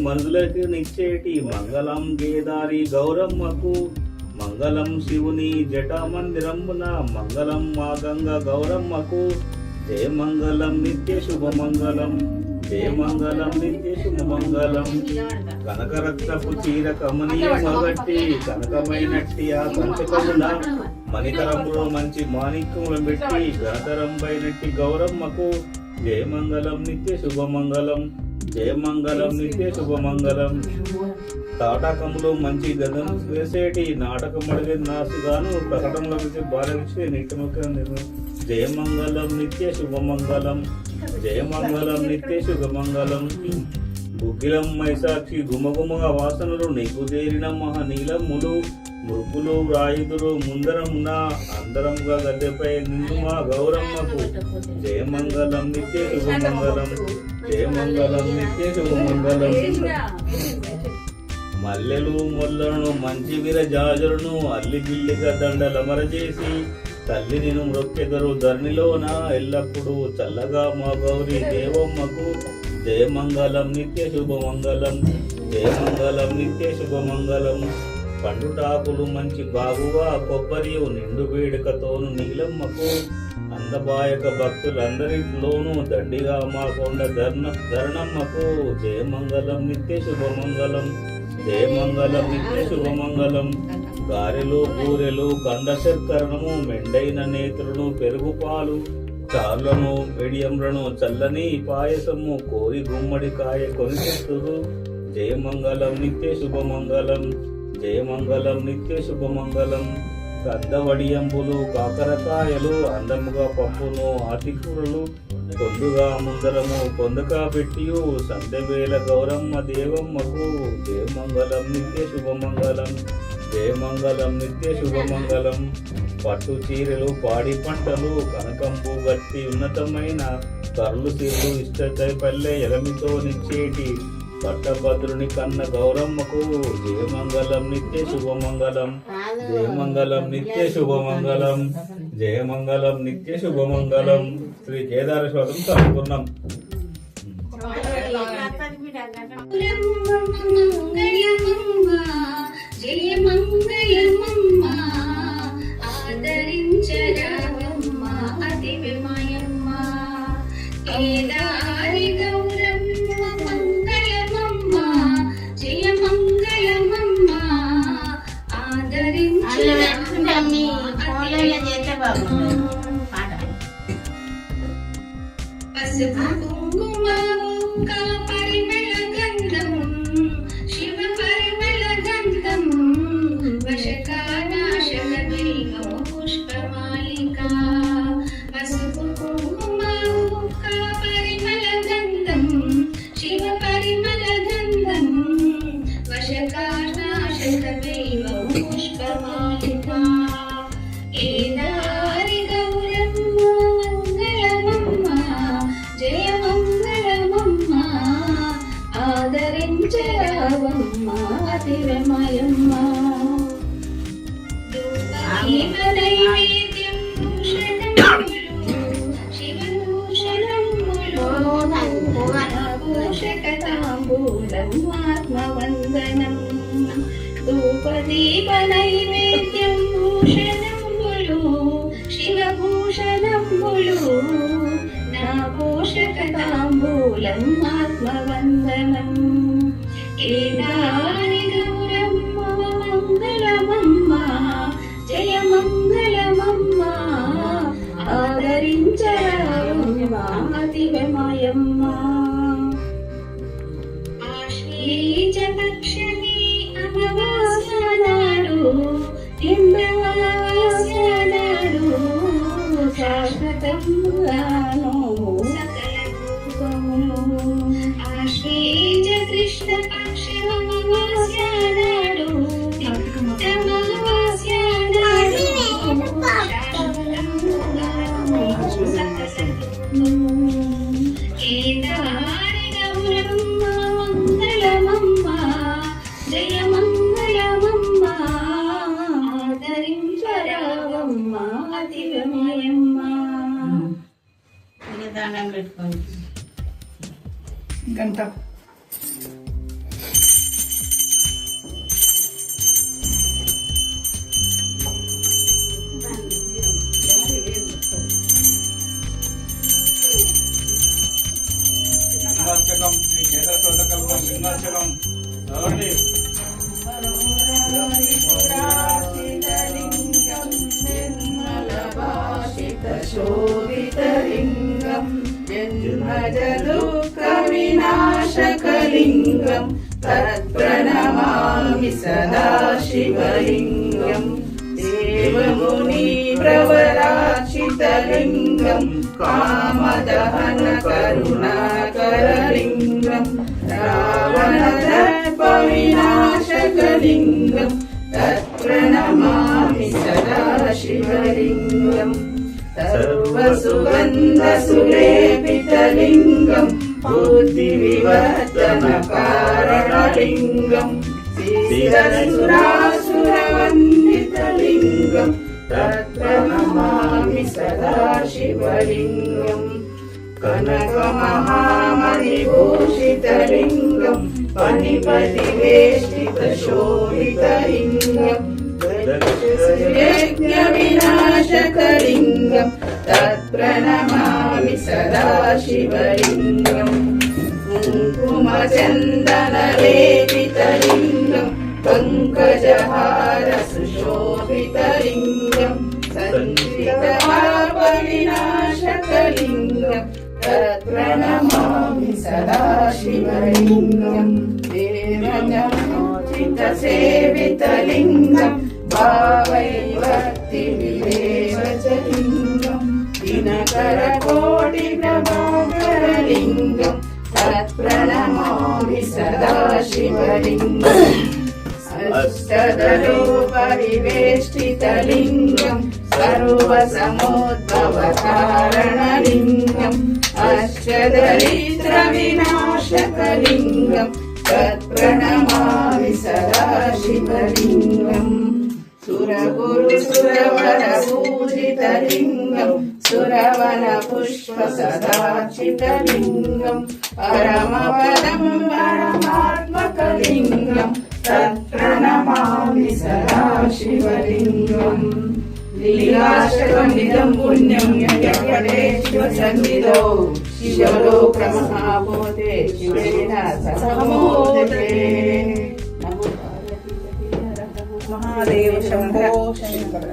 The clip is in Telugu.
మనుషులకు నిచ్చేటి మంగళం గేదారి గౌరమ్మకు మంగళం శివుని జటామందిరమున మంగళం మా గంగ గౌరమ్మకు జయ మంగళం నిత్య శుభమంగళం జయ మంగళం నిత్య శుభమంగళం కనకరత్నపు చీర కమనీయ మగట్టి కనకమైనట్టి ఆ కంచకమున మణికరములో మంచి మాణిక్యములను పెట్టి ఘనతరం పైనట్టి గౌరమ్మకు జయ మంగళం నిత్య శుభమంగళం జయ మంగళం నిత్య శుభమంగళం తాటకములో మంచి గదం వేసేటి నాటకం అడిగే నాసుగాను ప్రకటనలో బాలవిచ్చే నిత్యముఖ జయ మంగళం నిత్య శుభమంగళం జయ మంగళం నిత్య శుభమంగళం గుగ్గిలం మైసాక్షి గుమగుమ వాసనలు నీకు చేరిన మహనీలములు మృగులు రాయుదులు ముందరమున్న అందరంగా గద్దెపై నిన్ను మా గౌరమ్మకు జయ మంగళం నిత్య శుభమంగళం జయ మంగళం నిత్య శుభమంగళం మల్లెలు మొల్లను మంచి విరజాజులను అల్లి బిల్లిగా దండలమర చేసి తల్లి నేను మృక్కెదరు ధరణిలోన ఎల్లప్పుడూ చల్లగా మా గౌరీ దేవమ్మకు జయ మంగళం నిత్య శుభమంగళం జయ మంగళం నిత్య శుభమంగళం పండుటాకులు మంచి బాగుగా కొబ్బరి నిండు వేడుకతోను నీలమ్మకు అందబాయక భక్తులందరిలోనూ దండిగా మా కొండ ధరణమ్మకు జయ మంగళం నిత్య శుభమంగళం జయ మంగళం నిత్య శుభమంగళం గారెలు బూరెలు కండ శర్కరణము మెండైన నేత్రులను పెరుగుపాలు చార్లను మిడియంలను చల్లని పాయసము కోరి గుమ్మడికాయ కొనిచెత్తురు జయ మంగళం నిత్య శుభమంగళం జయ మంగళం నిత్య శుభమంగళం కద్దవడియంబులు కాకరకాయలు అందముగా పప్పును ఆతికూరలు పొందుగా ముందరము పొందకా పెట్టియు సంధ్యవేళ గౌరమ్మ దేవమ్మకు జయ మంగళం నిత్య శుభమంగళం జయ మంగళం నిత్య శుభమంగళం పట్టు చీరలు పాడి పంటలు కనకంబు గట్టి ఉన్నతమైన కర్లు తీర్లు ఇష్టదై పల్లె ఎలమితో నిచ్చేటి పట్టభద్రుని కన్న గౌరమ్మకు జయ మంగళం నిత్య శుభమంగళం జయ మంగళం నిత్య శుభమంగళం జయ మంగళం నిత్య శుభమంగళం శ్రీ కేదారేశ్వరం చదువుకున్నాం. జయ మంగళమమ్మ ఆదరించరావమ్మ అతి విమయమ్మ కేదారి గౌరమ్మ మంగళమమ్మ జయ మంగళమమ్మ ఆదరించరావమ్మ పసుపు కుంకుమ పరిమళ గంధం శివ పరిమళ గంధం వశకానాశక దైవం పుష్పమాలిక పసుపు కుంకుమ పరిమళ గంధం శివ పరిమళ గంధం వశకానాశక దైవం పుష్పమాలిక కేదారి గౌరమ్మ మంగళమమ్మ జయ మంగళమమ్మ ఆదరించరావమ్మ అతి విమయమ్మ నైవేద్యం శివభూషణం ఆత్మవందనం ధూపదీప నైవేద్యం భూషణంబులు శివభూషణంబులు నా పోషక తాంబూలం ఆత్మవందనం కేదారి గౌరమ్మ మంగళమమ్మ జయ మంగళమమ్మ ఆదరించరావమ్మ అతి విమయమ్మ ఆశ్వీజ పక్షమి అమావాస్య నాడు ఇంద్రవాస్యనాడు శాశ్వతముగాను సకల భూతములు ఆశ్వీజ కృష్ణ పక్షమమావాస్య నాడు అమావాస్య నాడు కేదారి గౌరమ్మ మంగళమమ్మ జయ మంగళమమ్మ ఆదరించరావమ్మ అతి విమయమ్మ దండం పెట్టుకోండి గంట शोभितलिङ्गं जन्मज दुःखविनाशकलिङ्गं तत्प्रणमामि सदा शिवलिङ्गं देवमुनिप्रवराचितलिङ्गं कामदहन करुणाकरलिङ्गं रावणदर्पविनाशकलिङ्गं तत्प्रणमामि सदा शिवलिङ्गं सर्वसुगन्धसुलेपितलिङ्गं बुद्धिविवर्धनकारणलिङ्गं श्रीरसुरासुरवन्दितलिङ्गं तत्प्रणमामि सदा शिवलिङ्गं कनकमहामणिभूषितलिङ्गं फणिपतिवेष्टितशोभितलिङ्गं यज्ञविनाशकलिङ्गं तत्प्रणमामि सदा शिवलिङ्गं कुङ्कुमचन्दनलेपितलिङ्गं पङ्कजहार सुशोभितलिङ्गं सञ्चितपापविनाशकलिङ्गं तत्प्रणमामि सदा शिवलिङ्गं देवजनोचितसेवितलिङ्गं भावैभक्तिविवेचलिङ्गं दिनकरकोटिप्रभाकरलिङ्गं तत्प्रणमामि सदा शिवलिङ्गम् अष्टदलोपरिवेष्टितलिङ्गं सर्वसमोद्भवकारणलिङ्गम् अष्टदरिद्रविनाशकलिङ्गं तत्प्रणमामि सदा शिवलिङ्गम् सुरगुरुसुरवरपूजितलिङ्गं सुरवनपुष्पसदाचितलिङ्गं परमपदं परमात्मकलिङ्गं तत्प्रणमामि सदा शिवलिङ्गम् लीलाष्टकमिदं पुण्यं यज्ञपटेश्वरसन्निधौ शिवलोकमहाभूते शिवेन सहमोदते नमो महादेव शंभो शंकर